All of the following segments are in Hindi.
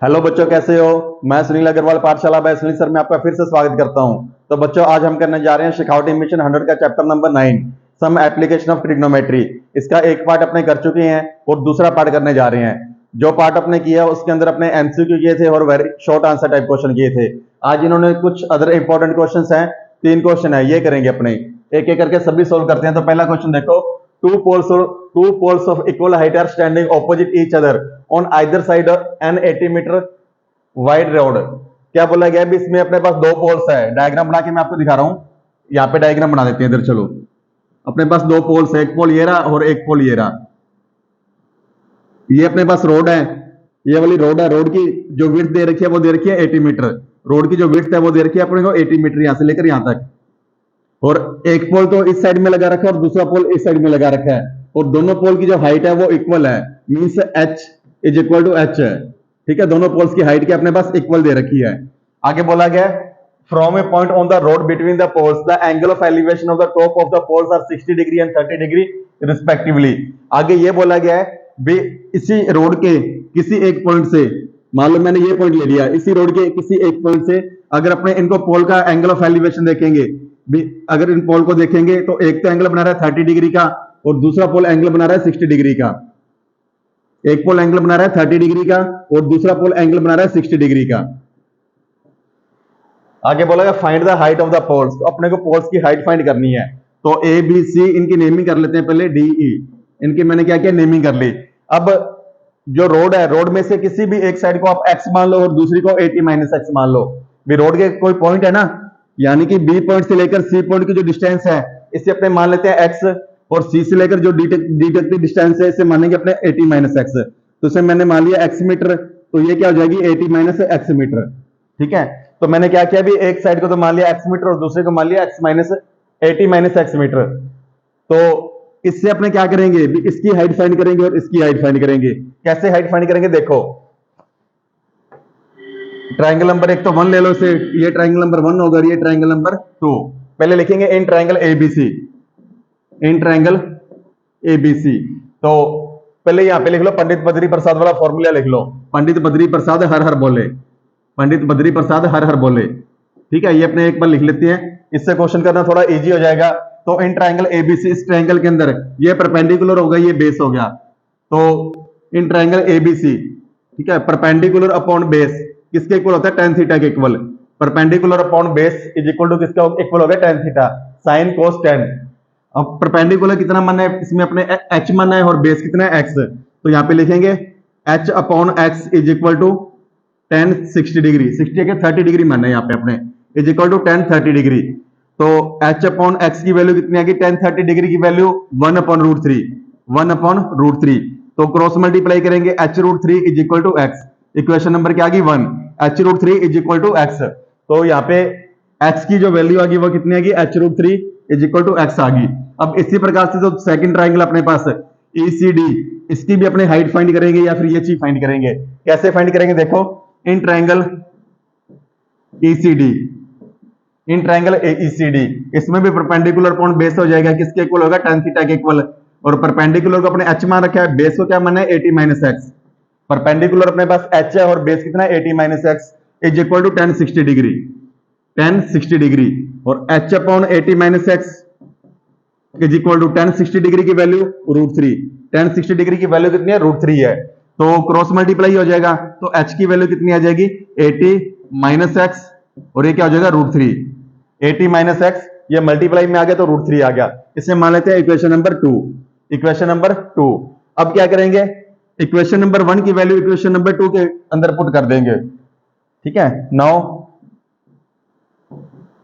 हेलो बच्चों, कैसे हो। मैं सुनील अग्रवाल, पाठशाला बाय सुनील सर में आपका फिर से स्वागत करता हूं। तो बच्चों, आज हम करने जा रहे हैं शेखावटी मिशन 100 का chapter number 9, some application of trigonometry. इसका एक पार्ट अपने कर चुके हैं और दूसरा पार्ट करने जा रहे हैं। जो पार्ट अपने किया उसके अंदर अपने एमसीक्यू किए थे और very short answer type question किए थे। आज इन्होंने कुछ अदर इंपॉर्टेंट क्वेश्चन हैं, 3 क्वेश्चन है, ये करेंगे अपने। एक एक करके सभी सोल्व करते हैं। तो पहला क्वेश्चन देखो, two poles of equal height are standing opposite each other on either side of an 80 metre wide road. क्या बोला गया है, इसमें अपने पास 2 पोल्स है। डायग्राम बना के मैं आपको दिखा रहा हूं। यहाँ पे डायग्राम बना देते हैं इधर। चलो, अपने पास 2 पोल्स है, एक पोल ये रहा और एक पोल ये रहा। ये अपने पास रोड है, ये वाली रोड है। रोड की जो विड्थ दे रखी है वो दे रखी है 80 मीटर। रोड की जो विड्थ है वो दे रखी है अपने को 80 मीटर, यहां से लेकर यहां तक। और एक पोल तो इस साइड में लगा रखा है और दूसरा पोल इस साइड में लगा रखा है। और दोनों पोल की जो हाइट है वो इक्वल है, means h is equal to h है। ठीक है, दोनों पोल्स की हाइट के अपने पास इक्वल दे रखी है। आगे बोला गया, from a point on the road between the poles the angle of elevation of the top of the poles are 60 degree and 30 degree respectively. आगे ये बोला गया है भी इसी रोड के किसी एक पॉइंट से, मान लो मैंने ये पॉइंट ले लिया, इसी रोड के किसी एक पॉइंट से अगर अपने इनको पोल का एंगल ऑफ एलिवेशन देखेंगे, अगर इन पोल को देखेंगे तो एक तो एंगल बना रहा है 30 डिग्री का और दूसरा पोल एंगल बना रहा है 60 डिग्री का। एक पोल एंगल बना रहा है 30 डिग्री का और दूसरा पोल एंगल बना रहा है 60 डिग्री का। आगे बोला find the height of the poles. तो अपने को पोल्स की हाइट फाइंड करनी है। तो ए बी सी इनकी नेमिंग कर लेते हैं पहले। डी ई इनकी मैंने क्या किया, नेमिंग कर ली। अब जो रोड है, रोड में से किसी भी एक साइड को आप एक्स मान लो और दूसरी को 80 माइनस एक्स मान लो। भी रोड के कोई पॉइंट है ना, यानी कि बी पॉइंट से लेकर सी पॉइंट की जो डिस्टेंस है इसे अपने मान लेते हैं एक्स, और सी से लेकर जो डी तक की डिस्टेंस है इसे मानेंगे अपने 80 माइनस एक्स। तो इसे मैंने मान लिया एक्स मीटर, तो ये क्या हो जाएगी 80 माइनस एक्स मीटर। ठीक है, तो मैंने क्या किया, भी एक साइड को तो मान लिया एक्स मीटर और दूसरे को मान लिया x minus 80 minus x metre. तो इससे अपने क्या करेंगे, भी इसकी हाइट फाइंड करेंगे और इसकी हाइट फाइंड करेंगे। कैसे हाइट फाइंड करेंगे, देखो ट्राइंगल नंबर 1 तो 1 ले लो इसे, ये ट्राइंगल नंबर 1 होगा, ये ट्राइंगल नंबर 2। पहले लिखेंगे in triangle ABC, in triangle ABC. तो पहले यहां पे लिख लो पंडित बद्री प्रसाद वाला फॉर्मूला लिख लो। पंडित बद्री प्रसाद हर हर बोले, पंडित बद्री प्रसाद हर हर बोले। ठीक है, ये अपने एक बार लिख लेते हैं, इससे क्वेश्चन करना थोड़ा इजी हो जाएगा। तो इन ट्राइंगल एबीसी, इस ट्राइंगल के अंदर ये परपेंडिकुलर होगा, ये बेस हो गया। तो इन ट्राइंगल एबीसी, ठीक है, परपेंडिकुलर अपॉन बेस किसके इक्वल होता है, tan थीटा के equal. Perpendicular upon base is equal to किसका इक्वल हो गया, tan theta, sin cos tan। अब परपेंडिकुलर कितना मानना है, इसमें अपने h मानना है और बेस कितना है x। तो यहां पे लिखेंगे h upon x is equal to tan 60 degree, 60 के 30 डिग्री मानना है यहाँ पे अपने, is equal to tan 30 degree. तो h अपॉन x की वैल्यू कितनी आएगी, tan 30 डिग्री की value 1 upon root 3, 1 upon root 3। तो क्रॉस मल्टीप्लाई करेंगे, h root 3 is equal to x। Equation number क्या आ गई 1, h root 3 is equal to x। तो यहाँ पे x की जो वैल्यू आ गई वो कितनी आ गई, h root 3 is equal to x आ गई। अब इसी प्रकार से जो सेकंड ट्राइंगल अपने पास ECD, इसकी भी अपने हाइट फाइंड करेंगे या फिर ये चीज फाइंड करेंगे। कैसे फाइंड करेंगे, देखो in triangle ECD, in triangle ECD, इसमें भी परपेंडिकुलर अपॉन बेस हो जाएगा, किसके इक्वल होगा, tan थीटा के इक्वल। और परपेंडिकुलर को अपने h मान रखा है, बेस को क्या माना है 80 माइनस एक्स। परपेंडिकुलर अपने पास h है और बेस कितना है 80 minus x is equal to tan 60 degree, tan 60 degree. और h अपॉन 80 minus x is equal to tan 60 degree की वैल्यू रूट 3, tan 60 डिग्री की वैल्यू कितनी है, रूट 3 है। तो क्रॉस मल्टीप्लाई हो जाएगा, तो h की वैल्यू कितनी आ जाएगी 80 माइनस एक्स और ये क्या हो जाएगा रूट 3। 80 माइनस एक्स ये मल्टीप्लाई में आ गया तो रूट 3 आ गया। इसे मान लेते हैं इक्वेशन नंबर 2, इक्वेशन नंबर 2। अब क्या करेंगे, इक्वेशन नंबर 1 की वैल्यू इक्वेशन नंबर 2 के अंदर पुट कर देंगे। ठीक है, now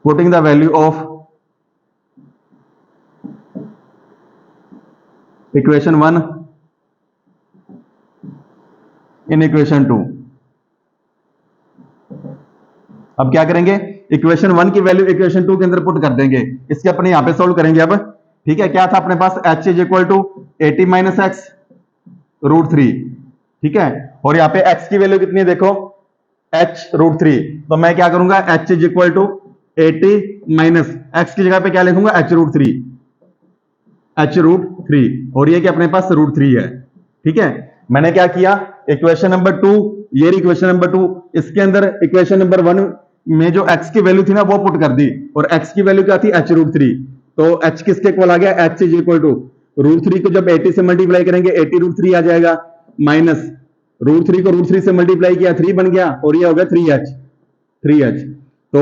putting the value of equation 1 in equation 2। अब क्या करेंगे, इक्वेशन 1 की वैल्यू इक्वेशन 2 के अंदर पुट कर देंगे। इसके अपने यहां पे सोल्व करेंगे अब। ठीक है, क्या था अपने पास, h is equal to 80 minus x root 3। ठीक है, और यहाँ पे x की वैल्यू कितनी है, देखो h रूट 3। तो मैं क्या करूंगा, h is equal to 80 minus x की जगह पे क्या लिखूंगा, h रूट 3, h रूट 3। और ये कि अपने पास रूट 3 है। ठीक है, मैंने क्या किया, इक्वेशन नंबर 2, ये इक्वेशन नंबर 2, इसके अंदर इक्वेशन नंबर 1 में जो x की वैल्यू थी ना वो पुट कर दी, और x की वैल्यू क्या थी h√3, तो h किसके इक्वल आ गया, h इज इक्वल टू √3 को जब 80 से मल्टीप्लाई करेंगे 80√3 आ जाएगा, माइनस √3 को √3 से मल्टीप्लाई किया 3 बन गया, और ये हो गया 3h, तो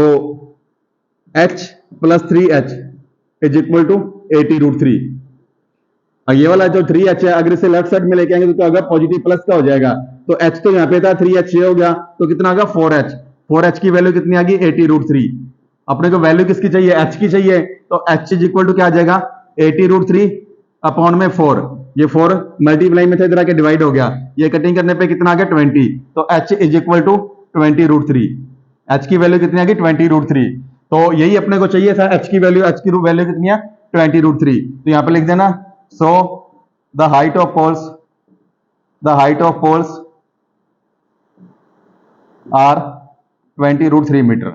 h plus 3h is equal to 80√3। ये वाला जो 3h है अगर इसे लेफ्ट साइड में लेके आएंगे तो क्या होगा, पॉजिटिव प्लस का हो जाएगा, तो h तो यहाँ पे था, 3h ये हो गया, तो कितना आ गया 4h की वैल्यू कितनी आ गई 80√3। अपने को वैल्यू किसकी चाहिए, h की चाहिए, तो h इज इक्वल टू क्या आ जाएगा 80√3 अपॉन में 4, ये 4 मल्टीप्लाई में था इधर आके डिवाइड हो गया, ये कटिंग करने पे कितना आ गया 20, तो h is equal to 20√3, h की वैल्यू कितनी आ गई 20√3, तो यही अपने को चाहिए था, h की वैल्यू कितनी है 20√3, तो यहाँ पे लिख देना, so the height of poles are 20√3 metre,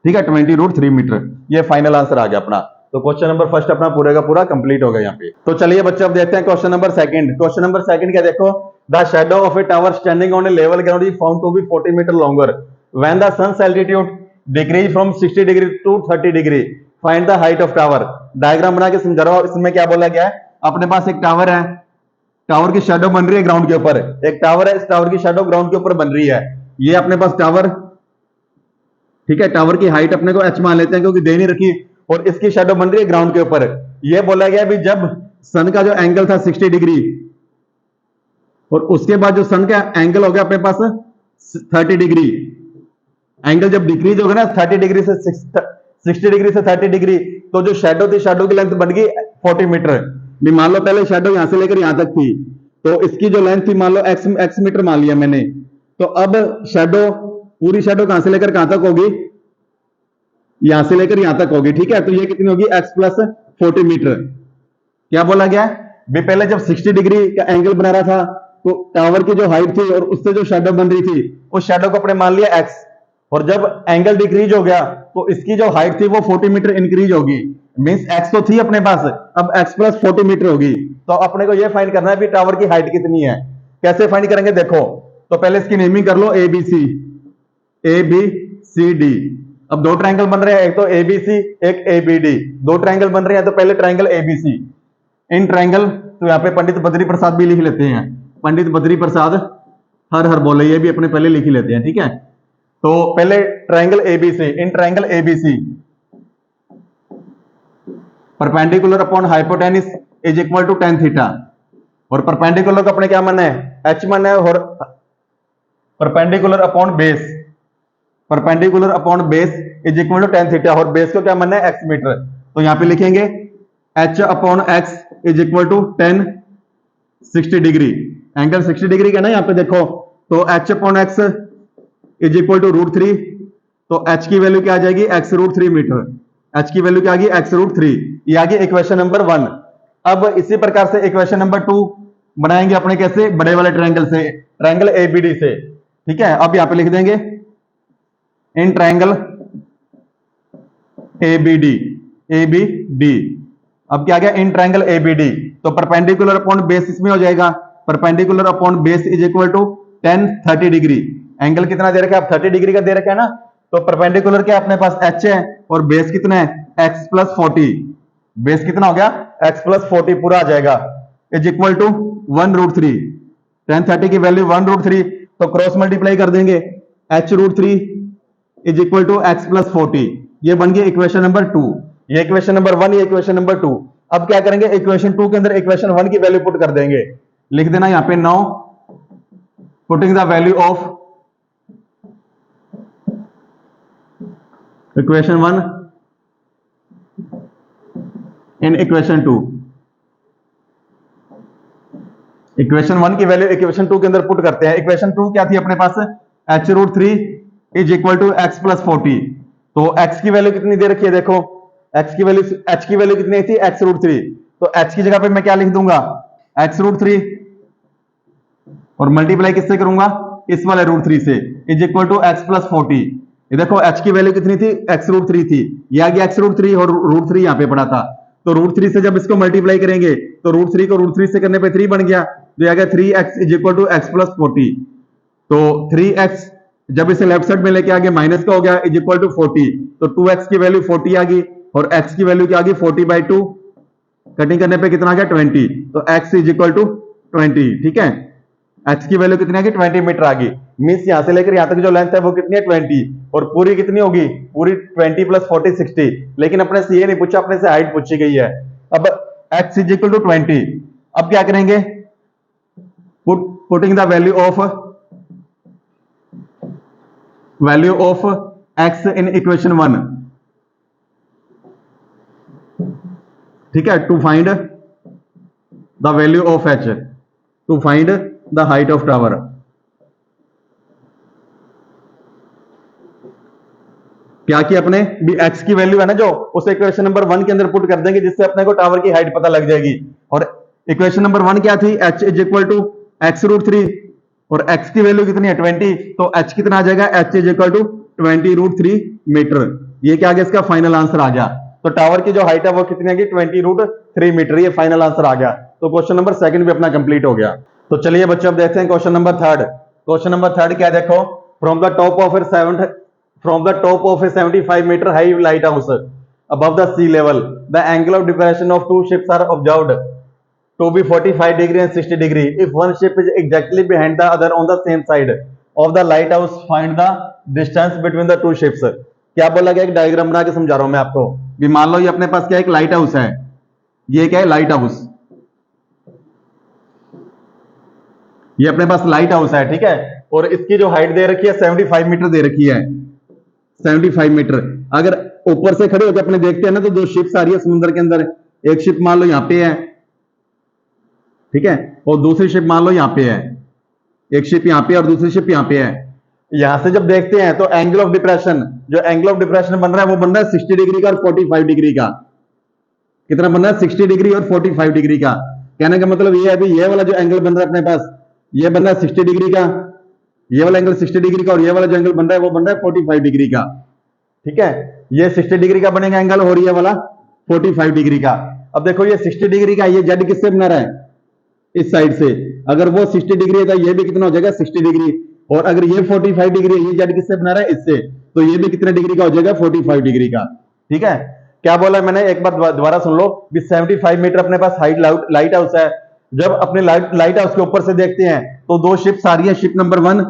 ठीक है 20√3 मीटर, ये फाइनल आंसर आ गया अपना। तो क्वेश्चन नंबर फर्स्ट अपना पूरे का पूरा कंप्लीट हो गया यहाँ पे। तो चलिए बच्चे अब देखते हैं question number second. Question number second क्या देखो, the shadow of a tower standing on a level ground is found to be 40 metre longer when the sun's altitude decreases from 60 degree to 30 degree, find the height of tower. Diagram बना के समझा रहा हूं, इसमें क्या बोला गया है, अपने पास एक टावर है, टावर की शैडो बन रही है ग्राउंड के ऊपर, एक टावर है, इस टावर की शैडो ग्राउंड के ऊपर बन रही है, ये अपने पास टावर, ठीक है, टावर की हाइट अपने को h मान लेते हैं क्योंकि दे नहीं रखी, और इसकी शैडो बन रही है ग्राउंड के ऊपर। ये बोला गया भी जब सन का जो एंगल था 60 डिग्री, और उसके बाद जो सन का एंगल हो गया अपने पास 30 डिग्री, एंगल जब डिक्रीज होगा ना 30 डिग्री से 60 डिग्री से 30 डिग्री, तो जो शैडो थी, शैडो की लेंथ बन गई 40 मीटर। भी मान लो पहले शैडो यहां से लेकर यहां तक थी, तो इसकी जो लेंथ थी मान लो x मीटर मान लिया मैंने, तो अब शैडो, पूरी शैडो कहां से लेकर कहां तक होगी, यहां से लेकर यहां तक होगी, ठीक है, तो ये कितनी होगी x प्लस 40 मीटर। क्या बोला गया भी, पहले जब 60 डिग्री का एंगल बना रहा था तो टावर की जो हाइट थी और उससे जो शैडो बन रही थी, उस शैडो को अपने मान लिया x, और जब एंगल डिक्रीज हो गया तो इसकी जो हाइट थी वो 40 मीटर इंक्रीज होगी, मींस x तो थी अपने पास, अब x प्लस 40 मीटर होगी। तो अपने को ये फाइंड करना है भी टावर की हाइट कितनी है। कैसे फाइंड करेंगे देखो, तो पहले इसकी नेमिंग कर लो, ए बी सी डी। अब दो ट्रायंगल बन रहे हैं, एक तो ABC एक ABD, दो ट्रायंगल बन रहे हैं, तो पहले ट्रायंगल ABC, इन ट्रायंगल, तो यहाँ पे पंडित बद्री प्रसाद भी लिख लेते हैं, पंडित बद्री प्रसाद हर बोले, ये भी अपने पहले लिख ही लेते हैं, ठीक है। तो पहले triangle ABC, in triangle ABC perpendicular upon hypotenuse is equal to tan theta, और परपेंडिकुलर को अपने क्या मानना है, h मानना है, और perpendicular upon base, perpendicular upon base is equal to tan theta, और बेस को क्या मानना है x मीटर। तो यहां पे लिखेंगे h upon x is equal to tan 60 degree, angle 60 degree का ना यहाँ पे देखो, तो h upon x is equal to √3, तो h की वैल्यू क्या आ जाएगी x√3 मीटर, h की वैल्यू क्या आ गई x√3, ये आ गई इक्वेशन नंबर 1। अब इसी प्रकार से इक्वेशन नंबर 2 बनाएंगे अपने कैसे, बड़े वाले ट्रायंगल से, ट्रायंगल ABD से, ठीक है। अब यहां पे लिख देंगे इन ट्रायंगल ABD, अब क्या गया इन ट्रायंगल ABD, तो परपेंडिकुलर अपॉन बेस इसमें हो जाएगा, perpendicular upon base is equal to tan 30 degree, angle कितना दे रखा है, अब 30 डिग्री का दे रखा है ना, तो परपेंडिकुलर क्या अपने पास h है, और बेस कितना है x प्लस 40, बेस कितना हो गया x प्लस 40 पूरा आ जाएगा, इज इक्वल टू 1√3, tan 30 की वैल्यू 1√3, तो क्रॉस मल्टीप्लाई कर देंगे, h√3 is equal to x plus 40, ये बन गई इक्वेशन नंबर 2, ये इक्वेशन नंबर 1, ये इक्वेशन नंबर 2। अब क्या करेंगे, इक्वेशन 2 के अंदर इक्वेशन 1 की वैल्यू पुट कर देंगे, लिख देना यहां पे now putting the value of equation 1 in equation 2, equation 1 की वैल्यू इक्वेशन 2 के अंदर पुट करते हैं। इक्वेशन 2 क्या थी अपने पास, h√3 is equal to x plus 40, तो x की वैल्यू कितनी दे रखी है देखो, h की वैल्यू कितनी थी x√3, तो h की जगह पे मैं क्या लिख दूंगा x√3, और मल्टीप्लाई किससे करूंगा, इस वाले √3 से, is equal to x plus 40। ये देखो h की वैल्यू कितनी थी x√3 थी, ये आ गया x√3 और √3 यहां पे पड़ा था, तो √3 से जब इसको मल्टीप्लाई करेंगे तो √3 को √3 से करने पे 3 बन गया, तो ये आ गया 3x is equal to x plus 40। तो 3x जब इसे लेफ्ट साइड में लेके आ गया माइनस का हो गया इज इक्वल टू 40, तो 2x की वैल्यू 40 आ गई और x की वैल्यू क्या आ गई 40/2, कटिंग करने पे कितना आ गया 20, तो x इज इक्वल टू 20। ठीक है, x की वैल्यू कितनी आ गई 20 मीटर आ गई। मीन्स यहां से लेकर यहां तक जो लेंथ है वो कितनी है 20, और पूरी कितनी होगी, पूरी 20 प्लस 40 60। लेकिन अपने से ये नहीं पूछा, अपने से हाइट पूछी गई है। अब x इज इक्वल टू 20, अब क्या करेंगे, putting the value of x in equation 1। ठीक है, to find the value of h, to find the height of tower. क्या किया अपने भी, x की वैल्यू है ना जो, उसे इक्वेशन नंबर 1 के अंदर पुट कर देंगे, जिससे अपने को टावर की हाइट पता लग जाएगी। और इक्वेशन नंबर 1 क्या थी, h is equal to x√3, और x की वैल्यू कितनी है 20, तो h कितना आ जाएगा, h is equal to 20√3 metre. ये क्या आ गया, इसका फाइनल आंसर आ गया। तो टावर की जो हाइट है वो कितनी आ गई 20√3 मीटर, ये फाइनल आंसर आ गया। तो क्वेश्चन नंबर 2 भी अपना कंप्लीट हो गया। तो चलिए बच्चों अब देखते हैं क्वेश्चन नंबर 3। क्वेश्चन नंबर 3 क्या देखो, from the top of a 75 metre high lighthouse above the sea level, the angle of depression of two ships are observed to be 45 degree and 60 degree. If one ship is exactly behind the other on the same side of the lighthouse, find the distance between the two ships. क्या बोला गया, एक डायग्राम बना के समझा रहा हूं मैं आपको। भी मान लो ये अपने पास क्या, एक लाइट हाउस है, ये क्या है लाइट हाउस, ये अपने पास लाइट हाउस है। ठीक है, और इसकी जो हाइट दे रखी है 75 मीटर दे रखी है, 75 मीटर। अगर ऊपर से खड़े होकर अपने देखते हैं ना, तो दो शिप्स आ रही है समुद्र के अंदर, एक शिप मान लो यहां पे है, ठीक है, और दूसरी शिप मान लो यहां पे है, एक शिप यहां पे और दूसरी शिप यहां पे है। यहां से जब देखते हैं तो एंगल ऑफ डिप्रेशन, जो एंगल ऑफ डिप्रेशन बन रहा है वो बन रहा है 60 डिग्री का और 45 डिग्री का। कितना बन रहा है, 60 डिग्री और 45 डिग्री का। कहने का मतलब ये है अभी ये वाला जो एंगल बन रहा है अपने पास, ये बन रहा है 60 डिग्री का, ये वाला एंगल 60 डिग्री का, और ये वाला जो एंगल बन रहा है वो बन रहा है 45 डिग्री का। ठीक है, ये 60 डिग्री का बनेगा एंगल और ये वाला 45 डिग्री का। अब देखो ये 60 डिग्री का, ये जेड किससे बना रहा है, इस साइड से। अगर वो 60 डिग्री है तो ये भी कितना हो जाएगा 60 डिग्री, और अगर ये 45 डिग्री है, ये जेड किससे बना रहा है, इससे, तो ये भी कितने डिग्री का हो जाएगा 45 डिग्री का। ठीक है, क्या बोला मैंने, एक बार दोबारा सुन लो। 75 मीटर अपने पास हाइट लाइट हाउस है। जब अपने लाइट हाउस के ऊपर से देखते हैं तो दो शिप्स आ रही है, शिप नंबर 1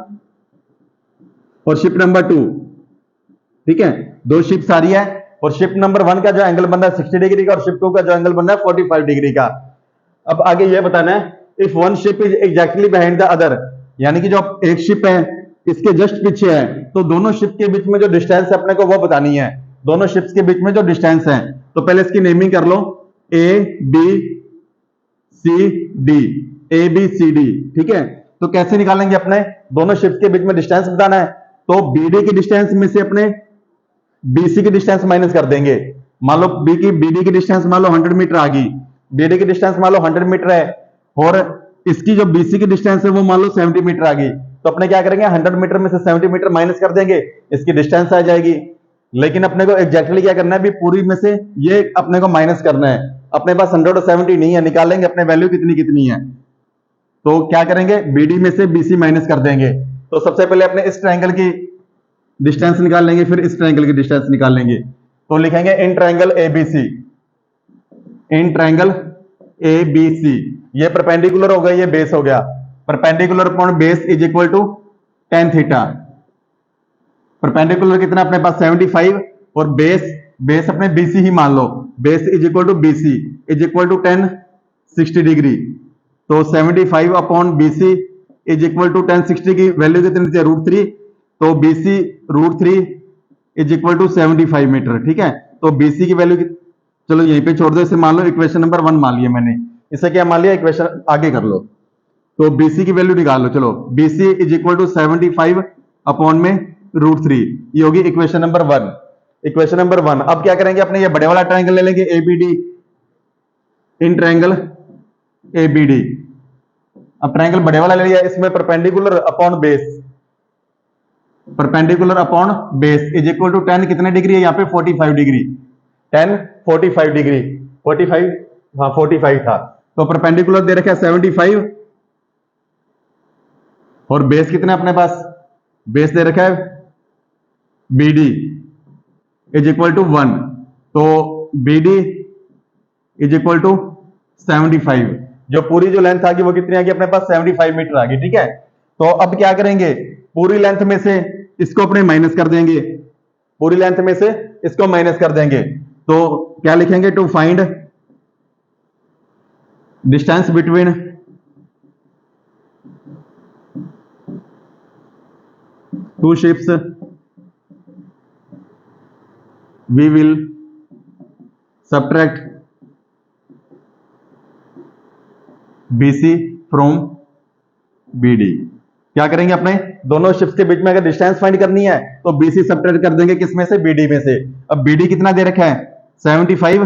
और शिप नंबर 2। ठीक है, दो शिप्स आ रही है, और शिप नंबर 1 का जो एंगल बन रहा है 60 डिग्री का, और शिप 2 का जो एंगल बन रहा है 45 डिग्री का। अब आगे ये बताना है, if one ship is exactly behind the other, यानी कि जो एक शिप है इसके जस्ट पीछे है, तो दोनों शिप के बीच में जो डिस्टेंस है अपने को वो बतानी है। दोनों शिप्स के बीच में जो डिस्टेंस है, तो पहले इसकी नेमिंग कर लो, A B C D, A B C D. ठीक है, तो कैसे निकालेंगे, अपने दोनों शिप्स के बीच में डिस्टेंस बताना है, तो बीडी की डिस्टेंस में से अपने बीसी की डिस्टेंस माइनस कर देंगे। मान लो बीडी की डिस्टेंस मान लो 100 मीटर आ गई, बीडी की डिस्टेंस मान लो 100 मीटर है, और इसकी जो बीसी की डिस्टेंस है वो मान लो 70 मीटर आ गई, तो अपने क्या करेंगे 100 मीटर में से 70 मीटर माइनस कर देंगे, इसकी डिस्टेंस आ जाएगी। लेकिन अपने को एग्जैक्टली क्या करना है, भी पूरी में से ये अपने को माइनस करना है। अपने पास 170 नहीं है, निकालेंगे अपने वैल्यू कितनी कितनी है, तो क्या करेंगे बीडी में से बीसी माइनस कर देंगे। तो सबसे पहले अपने इस ट्रायंगल की डिस्टेंस निकाल लेंगे, फिर इस ट्रायंगल की डिस्टेंस निकाल लेंगे। तो लिखेंगे in triangle ABC, in triangle ABC, ये परपेंडिकुलर हो गया, ये बेस हो गया, perpendicular upon base is equal to tan theta. Perpendicular कितना अपने पास 75, और बेस अपने बीसी ही मान लो, base is equal to BC is equal to tan 60 डिग्री। तो 75 upon BC is equal to tan 60 की वैल्यू कितनी थी, √3, तो BC √3 is equal to 75 metre. ठीक है, तो BC की वैल्यू चलो यहीं पे छोड़ दो, इसे मान लो इक्वेशन नंबर 1 मान लिया मैंने, इसे क्या मान लिया, इक्वेशन आगे कर लो। तो BC की वैल्यू निकाल लो, चलो BC is equal to 75 upon में √3, ये होगी इक्वेशन नंबर 1। इक्वेशन नंबर 1, अब क्या करेंगे, अपने ये बड़े वाला ट्रायंगल ले लेंगे ABD, इन ट्रायंगल ABD। अब ट्रायंगल बड़े वाला ले लिया, इसमें perpendicular upon base, perpendicular upon base is equal to tan कितने डिग्री है यहाँ पे 45 डिग्री, tan 45 डिग्री, 45, हाँ 45 था, तो परपेंडिकुलर दे रखा है 75 और बेस कितना है अपने पास, बेस दे रखा है BD इज इक्वल टू 1, तो BD इज इक्वल टू 75। जो पूरी जो लेंथ आ गई वो कितनी आ गई अपने पास, 75 मीटर आ गई। ठीक है, तो अब क्या करेंगे, पूरी लेंथ में से इसको अपने माइनस कर देंगे, पूरी लेंथ में से इसको माइनस कर देंगे, तो क्या लिखेंगे, to find distance between two ships we will subtract BC from BD। क्या करेंगे, अपने दोनों शिप्स के बीच में अगर डिस्टेंस फाइंड करनी है तो BC सबट्रैक्ट कर देंगे किसमें से, BD में से। अब BD कितना दे रखा है 75,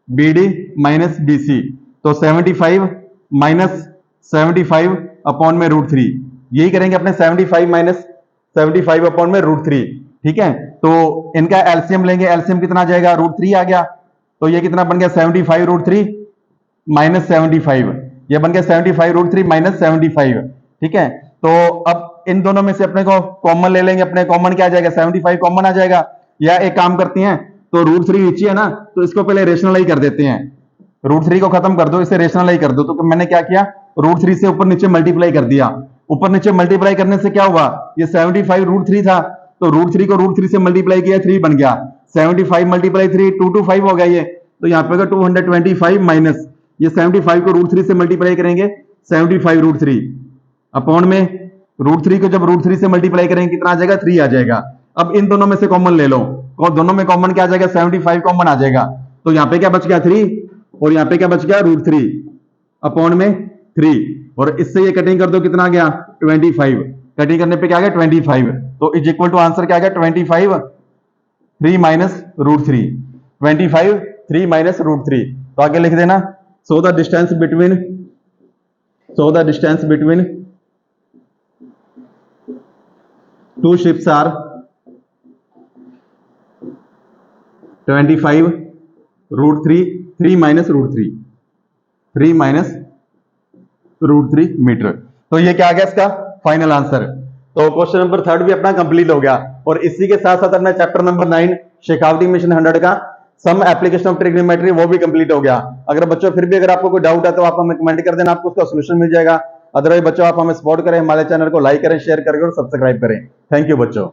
BD माइनस BC, तो 75 माइनस 75 अपॉन में √3, यही करेंगे अपने 75 माइनस 75 अपॉन में √3। ठीक है, तो इनका एलसीएम लेंगे, एलसीएम कितना आ जाएगा, √3 आ गया, तो ये कितना बन गया 75 √3 माइनस 75, ये बन गया 75 √3 माइनस 75। ठीक है, तो अब इन दोनों में से अपने को कॉमन ले लेंगे, अपने कॉमन क्या आ जाएगा, 75 कॉमन आ जाएगा। या एक काम करते हैं, तो √3 नीचे है ना, तो इसको पहले रेशनलाइज कर देते हैं, √3 को खत्म कर दो, इसे रेशनलाइज कर दो। तो मैंने क्या किया, √3 से ऊपर नीचे मल्टीप्लाई कर दिया, ऊपर नीचे मल्टीप्लाई करने से क्या हुआ, ये 75 √3 था, तो √3 को √3 से मल्टीप्लाई किया 3 बन गया, 75 मल्टीप्लाई 3 225 हो गया ये, तो यहाँ पे 225 माइनस ये 75 को √3 से मल्टीप्लाई करेंगे 75 √3 अपॉन में √3 को जब √3 से मल्टीप्लाई करेंगे कितना आ जाएगा, 3 आ जाएगा। अब इन दोनों में से कॉमन ले लो, दोनों में कॉमन क्या आ जाएगा, 75 कॉमन आ जाएगा, तो यहाँ पे क्या बच गया 3 और यहाँ पे क्या बच गया √3 अपॉन में 3, और इससे ये कटिंग कर दो कितना आ गया 25, कटिंग करने पे क्या आ गया 25, तो इज इक्वल टू आंसर क्या आ गया 25 3 माइनस √3, 25 3 माइनस √3। तो आगे लिख देना, so the distance between two ships are 25 √3 3 minus √3 3 minus √3 metre. तो ये क्या आ गया इसका फाइनल आंसर। तो क्वेश्चन नंबर 3 भी अपना कंप्लीट हो गया, और इसी के साथ साथ अपना चैप्टर नंबर 9 शेखावटी मिशन 100 का सम एप्लीकेशन ऑफ ट्रिग्नोमेट्री वो भी कंप्लीट हो गया। अगर बच्चों फिर भी अगर आपको कोई डाउट है तो आप हमें कमेंट कर देना, आपको उसका सोल्यूशन मिल जाएगा। अदरवाइज बच्चों आप हमें सपोर्ट करें, हमारे चैनल को लाइक करें, शेयर करें और सब्सक्राइब करें। थैंक यू बच्चों।